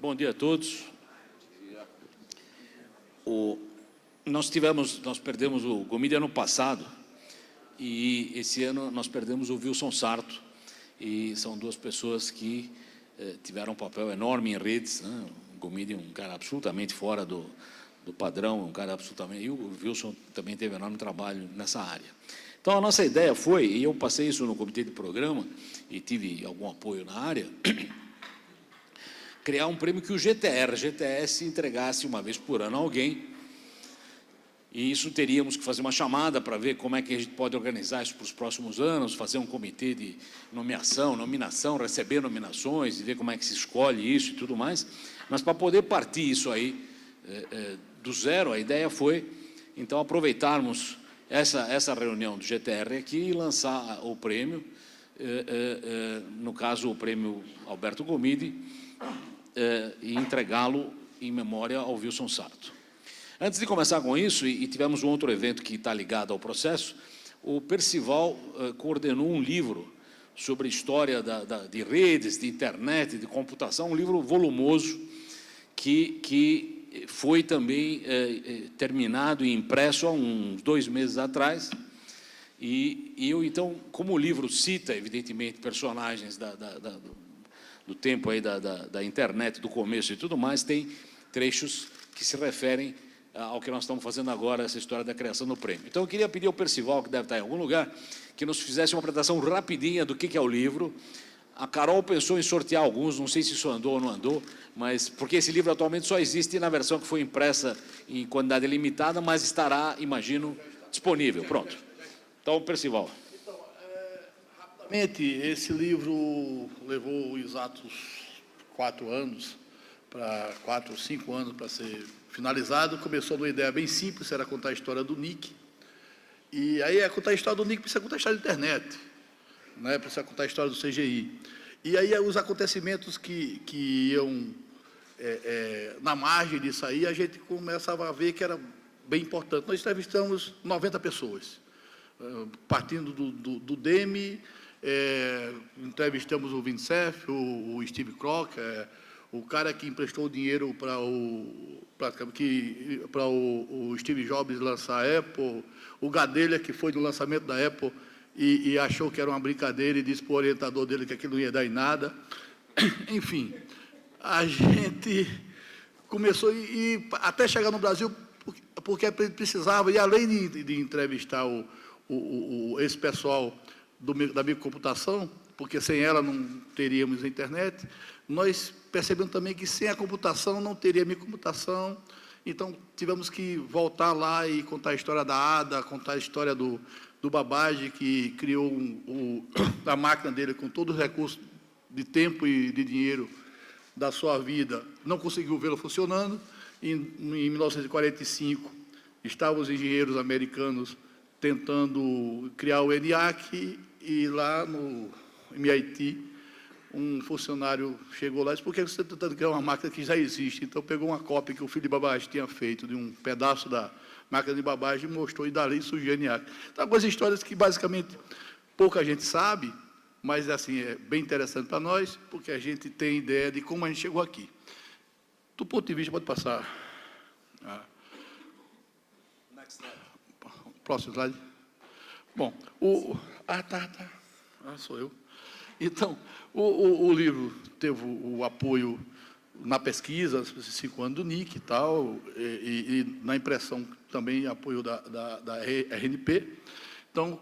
Bom dia a todos. Nós perdemos o Gomide ano passado, e esse ano nós perdemos o Wilson Sarto, e são duas pessoas que tiveram um papel enorme em redes, né? O Gomide é um cara absolutamente fora do padrão, um cara absolutamente... E o Wilson também teve enorme trabalho nessa área. Então, a nossa ideia foi, e eu passei isso no comitê de programa, e tive algum apoio na área, criar um prêmio que o GTS entregasse uma vez por ano a alguém, e isso teríamos que fazer uma chamada para ver como é que a gente pode organizar isso para os próximos anos, fazer um comitê de nominação, receber nominações, e ver como é que se escolhe isso e tudo mais. Mas para poder partir isso aí do zero, a ideia foi, então, aproveitarmos essa reunião do GTR aqui e lançar o prêmio, no caso, o prêmio Alberto Gomide, e entregá-lo em memória ao Wilson Sarto. Antes de começar com isso, e tivemos um outro evento que está ligado ao processo, o Percival coordenou um livro sobre história de redes, de internet, de computação, um livro volumoso que foi também terminado e impresso há uns 2 meses atrás. E eu, então, como o livro cita, evidentemente, personagens do tempo aí da internet, do começo e tudo mais, tem trechos que se referem ao que nós estamos fazendo agora, essa história da criação do prêmio. Então, eu queria pedir ao Percival, que deve estar em algum lugar, que nos fizesse uma apresentação rapidinha do que é o livro. A Carol pensou em sortear alguns, não sei se isso andou ou não andou, mas porque esse livro atualmente só existe na versão que foi impressa em quantidade limitada, mas estará, imagino, disponível. Pronto. Então, Percival. Então, rapidamente, esse livro levou exatos 4 anos, para 4 ou 5 anos para ser finalizado. Começou numa ideia bem simples, era contar a história do Nick. E aí, contar a história do Nick, precisa contar a história da internet, né? Precisa contar a história do CGI. E aí, os acontecimentos que iam na margem disso aí, a gente começava a ver que era bem importante. Nós entrevistamos 90 pessoas, partindo do DEME, entrevistamos o Vincef, o Steve Crocker, o cara que emprestou dinheiro para o Steve Jobs lançar a Apple, o Gadelha, que foi no lançamento da Apple e achou que era uma brincadeira e disse para o orientador dele que aquilo não ia dar em nada. Enfim, a gente começou até chegar no Brasil, porque precisava, e além de entrevistar esse pessoal da microcomputação, porque sem ela não teríamos internet, nós percebemos também que sem a computação não teria microcomputação. Então, tivemos que voltar lá e contar a história da Ada, contar a história do Babbage, que criou a máquina dele com todos os recursos de tempo e de dinheiro da sua vida, não conseguiu vê-la funcionando. Em 1945, estavam os engenheiros americanos tentando criar o ENIAC, e lá no MIT, um funcionário chegou lá e disse: por que você está tentando criar uma máquina que já existe? Então, pegou uma cópia que o filho de Babbage tinha feito de um pedaço da máquina de Babbage e mostrou, e dali surgiu o ENIAC. Então, algumas histórias que, basicamente, pouca gente sabe, mas, assim, é bem interessante para nós, porque a gente tem ideia de como a gente chegou aqui. Do ponto de vista, pode passar. Próximo slide. Bom, sou eu. Então, o livro teve o apoio na pesquisa, 5 anos do NIC e tal, e na impressão também apoio da RNP. Então,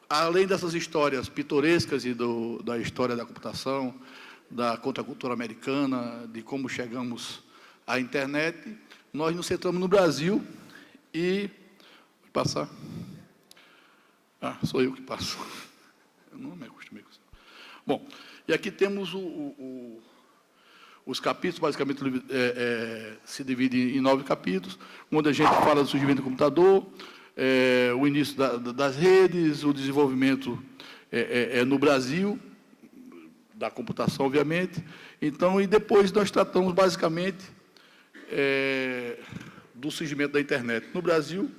além dessas histórias pitorescas e da história da computação, da contracultura americana, de como chegamos à internet, nós nos centramos no Brasil e... Pode passar? Sou eu que passo. Eu não me acostumei com isso. Bom, e aqui temos os capítulos, basicamente se divide em 9 capítulos, onde a gente fala do surgimento do computador, o início das redes, o desenvolvimento no Brasil, da computação, obviamente. Então, e depois nós tratamos, basicamente, do surgimento da internet no Brasil,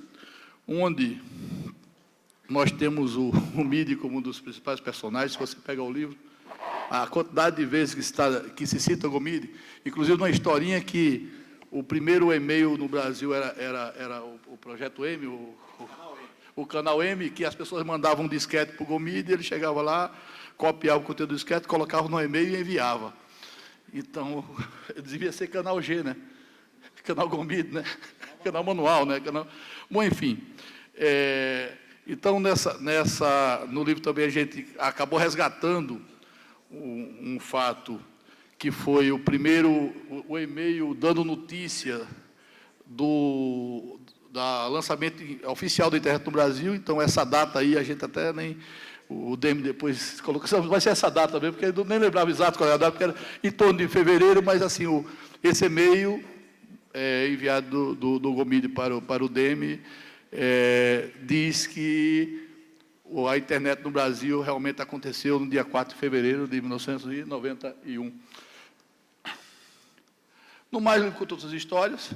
onde nós temos o MIDI como um dos principais personagens. Se você pegar o livro, a quantidade de vezes que se cita Gomide, inclusive numa historinha que o primeiro e-mail no Brasil era o Projeto M, o Canal M, que as pessoas mandavam um disquete para o Gomide, ele chegava lá, copiava o conteúdo do disquete, colocava no e-mail e enviava. Então, devia ser Canal G, né? Canal Gomide, né? Canal manual, né? Bom, enfim. Então, no livro também a gente acabou resgatando um fato que foi o primeiro, o e-mail dando notícia do lançamento oficial da internet no Brasil. Então, essa data aí, a gente até nem... O DEM depois colocou, vai ser essa data mesmo, porque eu nem lembrava exato qual era a data, porque era em torno de fevereiro, mas assim, esse e-mail enviado do Gomide para o DEM diz que a internet no Brasil realmente aconteceu no dia 4 de fevereiro de 1991. No mais, ele conta outras histórias.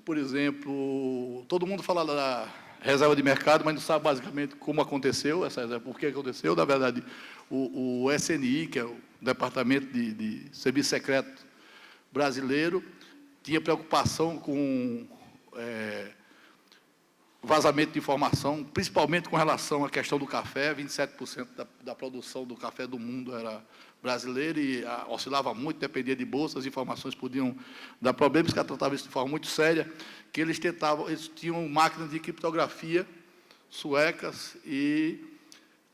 Por exemplo, todo mundo fala da reserva de mercado, mas não sabe basicamente como aconteceu essa reserva, por que aconteceu. Na verdade, o SNI, que é o Departamento de Serviço Secreto Brasileiro, tinha preocupação com vazamento de informação, principalmente com relação à questão do café. 27% da produção do café do mundo era brasileira e oscilava muito, dependia de bolsas, as informações podiam dar problemas, os caras tratavam isso de forma muito séria, que eles tinham máquinas de criptografia suecas e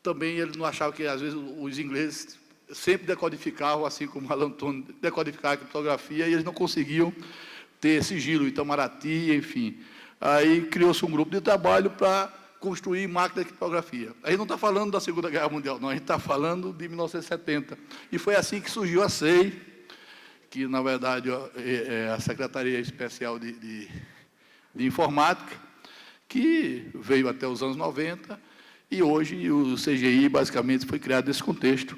também eles não achavam que, às vezes, os ingleses sempre decodificavam, assim como o Alan Antônio decodificava a criptografia, e eles não conseguiam ter sigilo, Itamaraty, enfim. Aí criou-se um grupo de trabalho para construir máquina de criptografia. A gente não está falando da Segunda Guerra Mundial, não, a gente está falando de 1970. E foi assim que surgiu a SEI, que, na verdade, é a Secretaria Especial de Informática, que veio até os anos 90, e hoje o CGI, basicamente, foi criado nesse contexto.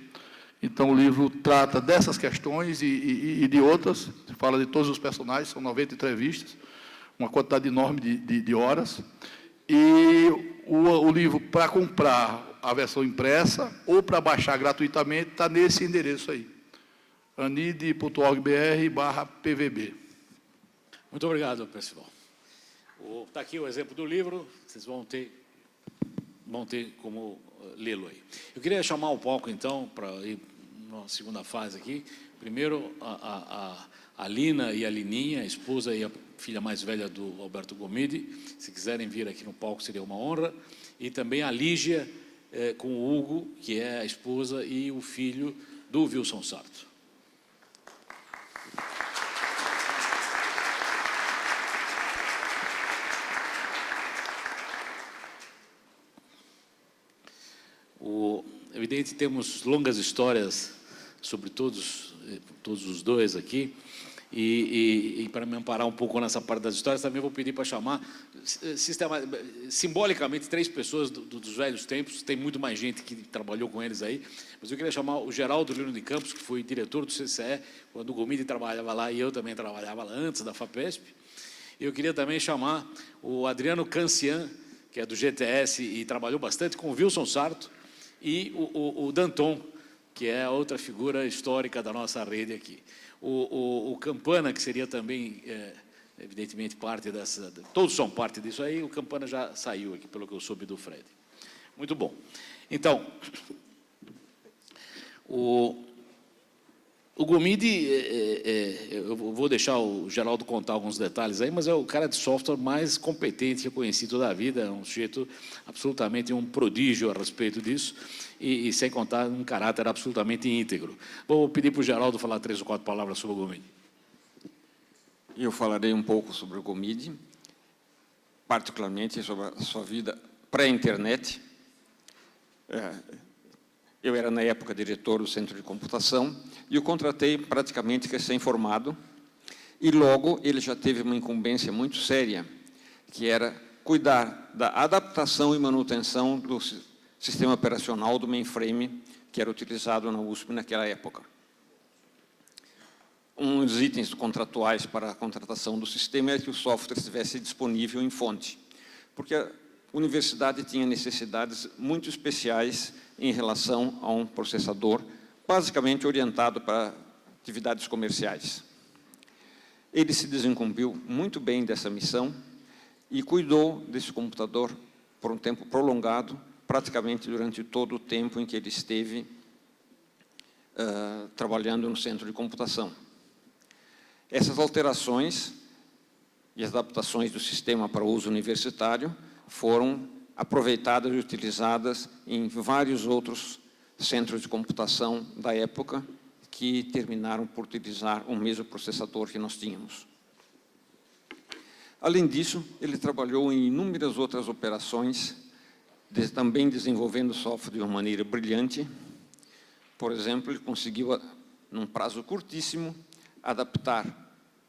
Então, o livro trata dessas questões e de outras, fala de todos os personagens, são 90 entrevistas, uma quantidade enorme de horas. E o livro, para comprar a versão impressa ou para baixar gratuitamente, está nesse endereço aí, anide.org.br/pvb. Muito obrigado, Percival. Está aqui o exemplo do livro, vocês vão ter como lê-lo aí. Eu queria chamar o palco, então, para ir na segunda fase aqui. Primeiro, a Lina e a Lininha, a esposa e a filha mais velha do Alberto Gomide. Se quiserem vir aqui no palco, seria uma honra. E também a Lígia, com o Hugo, que é a esposa e o filho do Wilson Sarto. Evidente, temos longas histórias sobre todos os dois aqui, e para me amparar um pouco nessa parte das histórias, também vou pedir para chamar simbolicamente 3 pessoas dos velhos tempos. Tem muito mais gente que trabalhou com eles aí, mas eu queria chamar o Geraldo Lino de Campos, que foi diretor do CCE, quando o Gomide trabalhava lá, e eu também trabalhava lá antes da FAPESP. Eu queria também chamar o Adriano Cancian, que é do GTS e trabalhou bastante com o Wilson Sarto, e o Danton, que é outra figura histórica da nossa rede aqui. O Campana, que seria também, evidentemente, parte dessa... Todos são parte disso aí, o Campana já saiu aqui, pelo que eu soube do Fred. Muito bom. Então, o Gomide, eu vou deixar o Geraldo contar alguns detalhes aí, mas é o cara de software mais competente que eu conheci toda a vida, é um sujeito absolutamente um prodígio a respeito disso, e sem contar um caráter absolutamente íntegro. Vou pedir para o Geraldo falar 3 ou 4 palavras sobre o Gomide. Eu falarei um pouco sobre o Gomide, particularmente sobre a sua vida pré-internet. Eu era, na época, diretor do Centro de Computação e o contratei praticamente recém-formado. E logo ele já teve uma incumbência muito séria, que era cuidar da adaptação e manutenção do sistema operacional do mainframe que era utilizado na USP naquela época. Um dos itens contratuais para a contratação do sistema era que o software estivesse disponível em fonte, porque a universidade tinha necessidades muito especiais em relação a um processador basicamente orientado para atividades comerciais. Ele se desincumbiu muito bem dessa missão e cuidou desse computador por um tempo prolongado, praticamente durante todo o tempo em que ele esteve trabalhando no centro de computação. Essas alterações e as adaptações do sistema para uso universitário foram aproveitadas e utilizadas em vários outros centros de computação da época que terminaram por utilizar o mesmo processador que nós tínhamos. Além disso, ele trabalhou em inúmeras outras operações, também desenvolvendo software de uma maneira brilhante. Por exemplo, ele conseguiu, num prazo curtíssimo, adaptar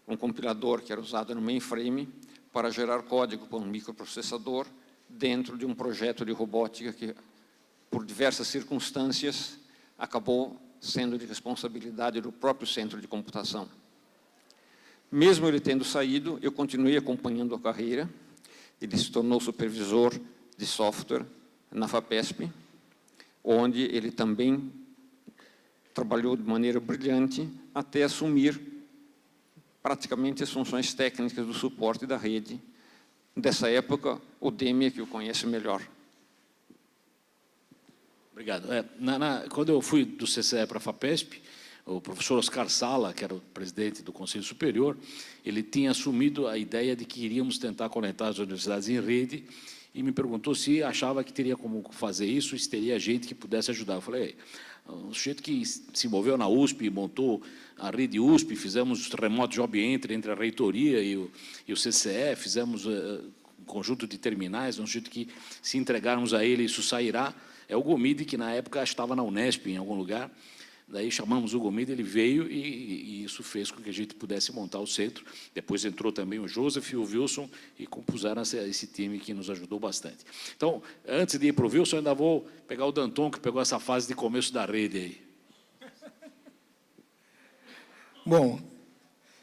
um compilador que era usado no mainframe para gerar código para um microprocessador dentro de um projeto de robótica que, por diversas circunstâncias, acabou sendo de responsabilidade do próprio centro de computação. Mesmo ele tendo saído, eu continuei acompanhando a carreira. Ele se tornou supervisor de software na FAPESP, onde ele também trabalhou de maneira brilhante até assumir praticamente as funções técnicas do suporte da rede. Dessa época, o Demia, que o conhece melhor. Obrigado. Quando eu fui do CCE para a FAPESP, o professor Oscar Sala, que era o presidente do Conselho Superior, ele tinha assumido a ideia de que iríamos tentar conectar as universidades em rede e me perguntou se achava que teria como fazer isso, se teria gente que pudesse ajudar. Eu falei, um sujeito que se envolveu na USP, montou a rede USP, fizemos remote job entry entre a reitoria e o CCE, fizemos um conjunto de terminais, um sujeito que, se entregarmos a ele, isso sairá. É o Gomide, que na época estava na Unesp, em algum lugar. Daí chamamos o Gomide, ele veio e isso fez com que a gente pudesse montar o centro. Depois entrou também o Joseph e o Wilson e compuseram esse time que nos ajudou bastante. Então, antes de ir para o Wilson, eu ainda vou pegar o Danton, que pegou essa fase de começo da rede aí. Bom,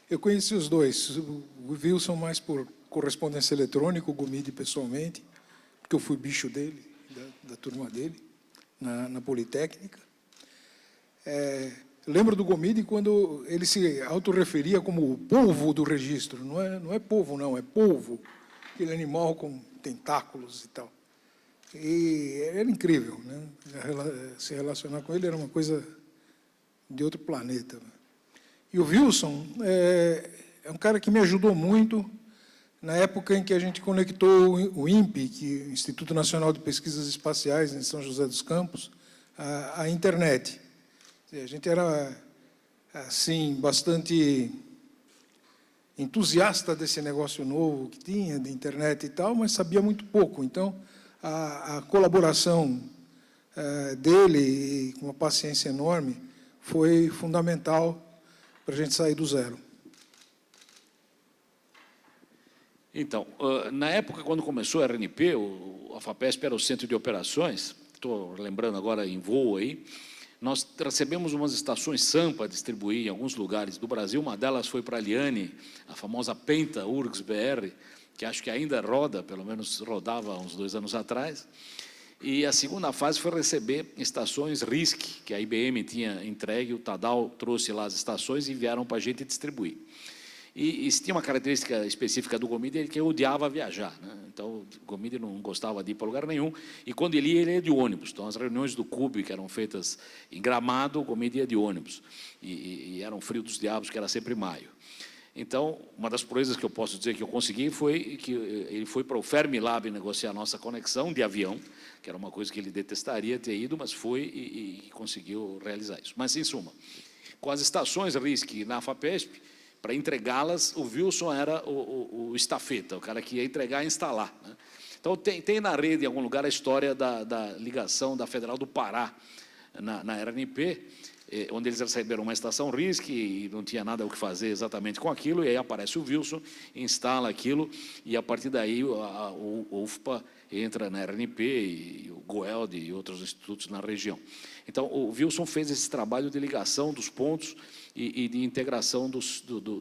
eu conheci os dois. O Wilson mais por correspondência eletrônica, o Gomide pessoalmente, porque eu fui bicho dele, da turma dele, na Politécnica. Lembro do Gomide quando ele se autorreferia como o polvo do registro. Não é polvo, não, é polvo. Aquele animal com tentáculos e tal. E era incrível, né? Se relacionar com ele era uma coisa de outro planeta. E o Wilson é um cara que me ajudou muito na época em que a gente conectou o INPE, que é o Instituto Nacional de Pesquisas Espaciais, em São José dos Campos, à internet. A gente era, assim, bastante entusiasta desse negócio novo que tinha, de internet e tal, mas sabia muito pouco. Então, a colaboração dele, com uma paciência enorme, foi fundamental para a gente sair do zero. Então, na época, quando começou a RNP, a FAPESP era o centro de operações, estou lembrando agora em voo aí, nós recebemos umas estações SAM para distribuir em alguns lugares do Brasil. Uma delas foi para a Liane, a famosa Penta URGS BR, que acho que ainda roda, pelo menos rodava uns 2 anos atrás. E a segunda fase foi receber estações RISC, que a IBM tinha entregue, o Tadal trouxe lá as estações e vieram para a gente distribuir. E tinha uma característica específica do Gomide, que ele odiava viajar, né? Então, o Gomide não gostava de ir para lugar nenhum, e quando ele ia de ônibus. Então, as reuniões do CUB, que eram feitas em Gramado, o Gomide ia de ônibus. E era um frio dos diabos, que era sempre maio. Então, uma das proezas que eu posso dizer que eu consegui foi que ele foi para o Fermilab negociar a nossa conexão de avião, que era uma coisa que ele detestaria ter ido, mas foi e conseguiu realizar isso. Mas, em suma, com as estações RISC na FAPESP, para entregá-las, o Wilson era o estafeta, o cara que ia entregar e instalar, né? Então, tem na rede, em algum lugar, a história da ligação da Federal do Pará na RNP, onde eles receberam uma estação RISC e não tinha nada o que fazer exatamente com aquilo, e aí aparece o Wilson, instala aquilo, e a partir daí o UFPA entra na RNP, e o GOELD e outros institutos na região. Então, o Wilson fez esse trabalho de ligação dos pontos e de integração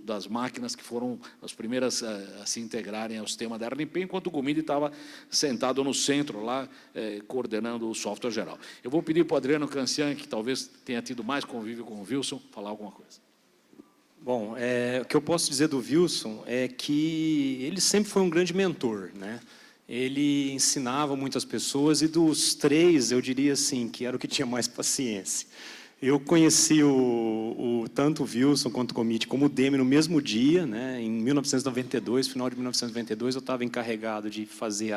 das máquinas que foram as primeiras a se integrarem ao sistema da RNP, enquanto o Gomide estava sentado no centro lá, coordenando o software geral. Eu vou pedir para o Adriano Cancian, que talvez tenha tido mais convívio com o Wilson, falar alguma coisa. Bom, o que eu posso dizer do Wilson é que ele sempre foi um grande mentor, né? Ele ensinava muitas pessoas e dos três, eu diria assim, que era o que tinha mais paciência. Eu conheci tanto o Wilson quanto o Gomide como o Demi no mesmo dia, né? Em 1992, final de 1992, eu estava encarregado de fazer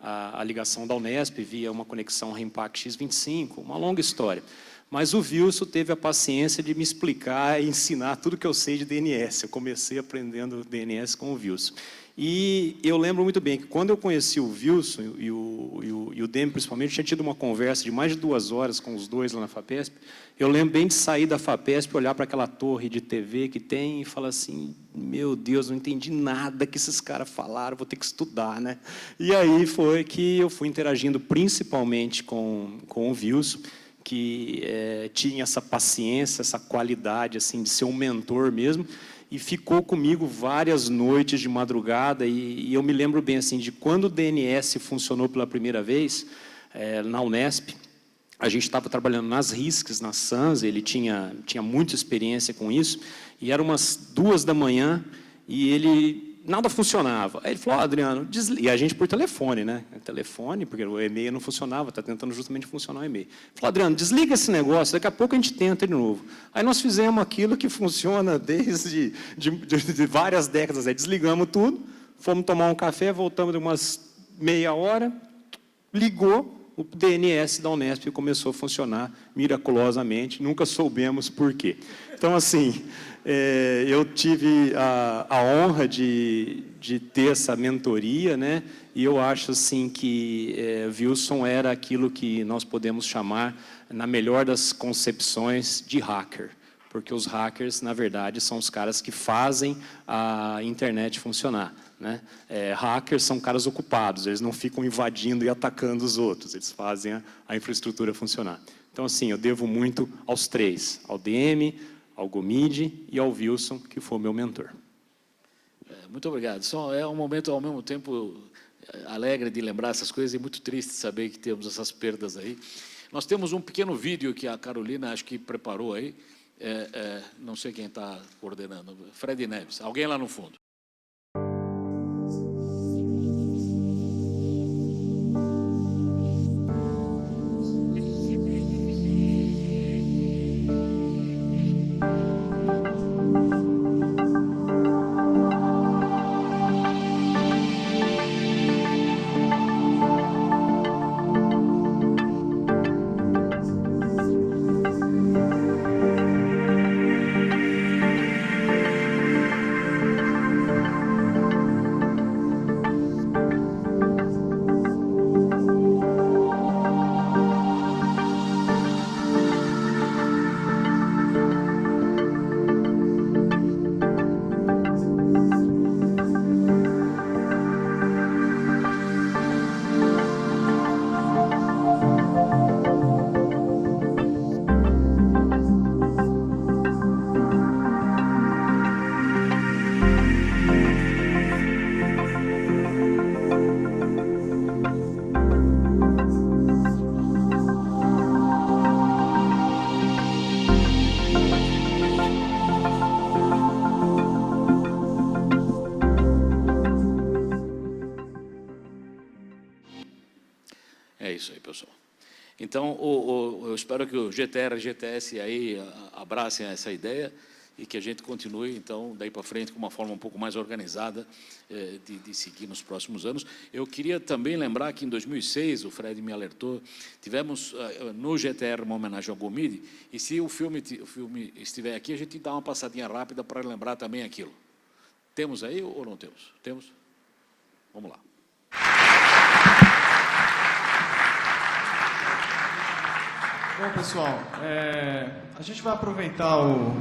a ligação da Unesp via uma conexão Rempact X25, uma longa história. Mas o Wilson teve a paciência de me explicar e ensinar tudo que eu sei de DNS. Eu comecei aprendendo DNS com o Wilson. E eu lembro muito bem que quando eu conheci o Wilson e o Demi, principalmente, eu tinha tido uma conversa de mais de 2 horas com os dois lá na FAPESP. Eu lembro bem de sair da FAPESP, olhar para aquela torre de TV que tem e falar assim, meu Deus, não entendi nada que esses caras falaram, vou ter que estudar, né? E aí foi que eu fui interagindo principalmente com o Wilson, que tinha essa paciência, essa qualidade assim, de ser um mentor mesmo, e ficou comigo várias noites de madrugada, e eu me lembro bem assim, de quando o DNS funcionou pela primeira vez, na Unesp, a gente estava trabalhando nas RISCs, na SANS, ele tinha muita experiência com isso, e eram umas 2 da manhã, e nada funcionava. Aí ele falou, Adriano, desliga. E a gente por telefone, né? Telefone, porque o e-mail não funcionava, está tentando justamente funcionar o e-mail. Ele falou, Adriano, desliga esse negócio, daqui a pouco a gente tenta de novo. Aí nós fizemos aquilo que funciona desde de várias décadas. Aí desligamos tudo, fomos tomar um café, voltamos de umas meia hora, ligou, o DNS da Unesp começou a funcionar miraculosamente, nunca soubemos por quê. Então, assim, eu tive a honra de ter essa mentoria, né? E eu acho assim que Wilson era aquilo que nós podemos chamar, na melhor das concepções, de hacker. Porque os hackers, na verdade, são os caras que fazem a internet funcionar, né? Hackers são caras ocupados, eles não ficam invadindo e atacando os outros, eles fazem a infraestrutura funcionar. Então, assim, eu devo muito aos três, ao DM, ao Gomide e ao Wilson, que foi o meu mentor. Muito obrigado. É um momento, ao mesmo tempo, alegre de lembrar essas coisas e muito triste de saber que temos essas perdas aí. Nós temos um pequeno vídeo que a Carolina, acho que preparou aí, não sei quem está coordenando, Fred Neves, alguém lá no fundo. É isso aí, pessoal. Então, eu espero que o GTR e GTS aí abracem essa ideia e que a gente continue, então, daí para frente, com uma forma um pouco mais organizada de seguir nos próximos anos. Eu queria também lembrar que, em 2006, o Fred me alertou, tivemos no GTR uma homenagem ao Gomide, e se o filme estiver aqui, a gente dá uma passadinha rápida para lembrar também aquilo. Temos aí ou não temos? Temos? Vamos lá. Bom, pessoal, a gente vai aproveitar o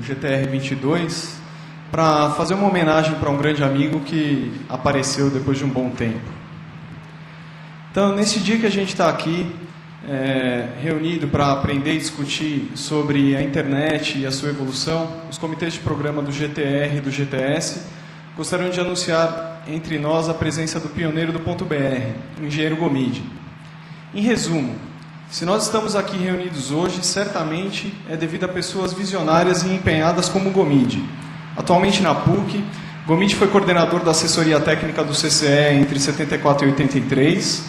GTR 22 para fazer uma homenagem para um grande amigo que apareceu depois de um bom tempo. Então, nesse dia que a gente está aqui, reunido para aprender e discutir sobre a internet e a sua evolução, os comitês de programa do GTR e do GTS gostariam de anunciar entre nós a presença do pioneiro do .br, o engenheiro Gomide. Em resumo, se nós estamos aqui reunidos hoje, certamente é devido a pessoas visionárias e empenhadas como o Gomide. Atualmente na PUC, Gomide foi coordenador da assessoria técnica do CCE entre 74 e 83,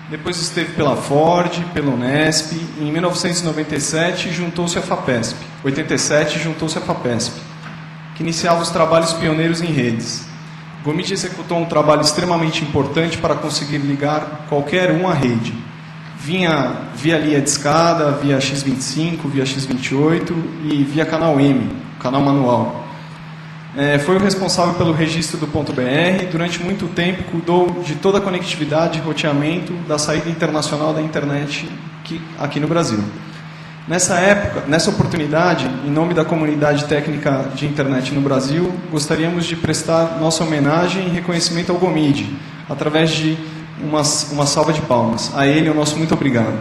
depois esteve pela Ford, pela Unesp, e em 1997 juntou-se à FAPESP, 87 juntou-se à FAPESP, que iniciava os trabalhos pioneiros em redes. Gomide executou um trabalho extremamente importante para conseguir ligar qualquer um à rede. Vinha via linha de escada, via X25, via X28 e via canal M, canal manual. Foi o responsável pelo registro do .br, durante muito tempo cuidou de toda a conectividade e roteamento da saída internacional da internet aqui no Brasil. Nessa oportunidade, em nome da comunidade técnica de internet no Brasil, gostaríamos de prestar nossa homenagem e reconhecimento ao Gomide, através de uma salva de palmas. A ele, o nosso muito obrigado.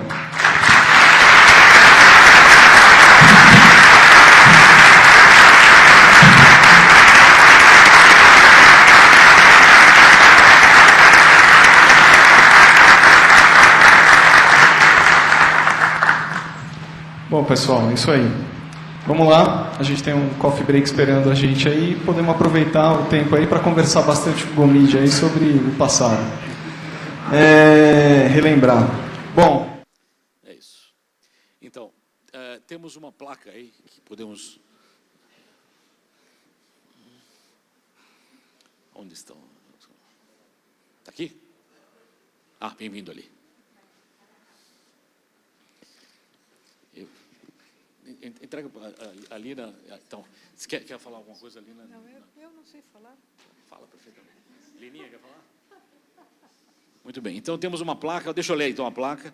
Bom, pessoal, é isso aí. Vamos lá, a gente tem um coffee break esperando a gente aí, podemos aproveitar o tempo aí para conversar bastante com o Gomide aí sobre o passado. Relembrar. Bom. É isso. Então, temos uma placa aí que podemos... Onde estão? Está aqui? Ah, bem-vindo ali. Entrega ali na... Então, você quer falar alguma coisa ali? Não, eu não sei falar. Fala perfeitamente. Lininha, quer falar? Muito bem. Então, temos uma placa. Deixa eu ler, então, a placa.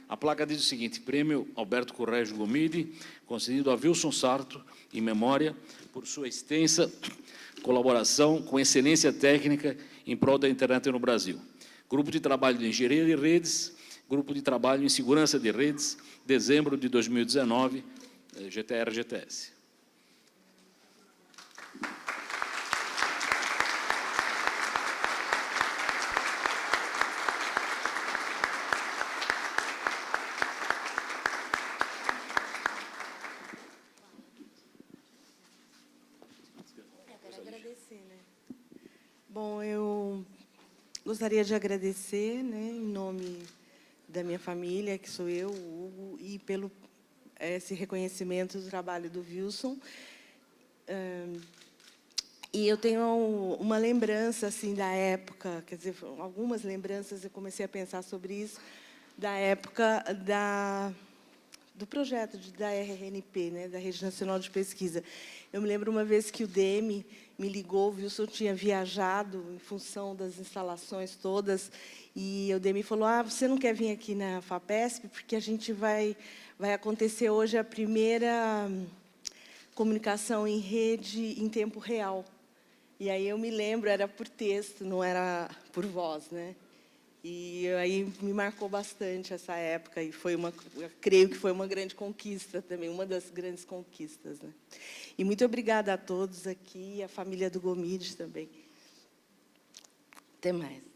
A placa diz o seguinte: Prêmio Alberto Corrégio Gomide, concedido a Wilson Sarto, em memória, por sua extensa colaboração com excelência técnica em prol da internet no Brasil. Grupo de Trabalho de Engenharia de Redes, Grupo de Trabalho em Segurança de Redes, dezembro de 2019, GTR-GTS. Bom, eu gostaria de agradecer, né, em nome da minha família, que sou eu, o Hugo, e pelo esse reconhecimento do trabalho do Wilson. E eu tenho uma lembrança assim da época, quer dizer, algumas lembranças, eu comecei a pensar sobre isso, da época do projeto da RNP, né, da Rede Nacional de Pesquisa. Eu me lembro uma vez que o DM me ligou, o Wilson tinha viajado em função das instalações todas, e o DM falou: você não quer vir aqui na FAPESP, porque a gente vai acontecer hoje a primeira comunicação em rede em tempo real. E aí eu me lembro, era por texto, não era por voz, né? E aí me marcou bastante essa época, e eu creio que foi uma grande conquista também, uma das grandes conquistas, né? E muito obrigada a todos aqui, a família do Gomide também. Até mais.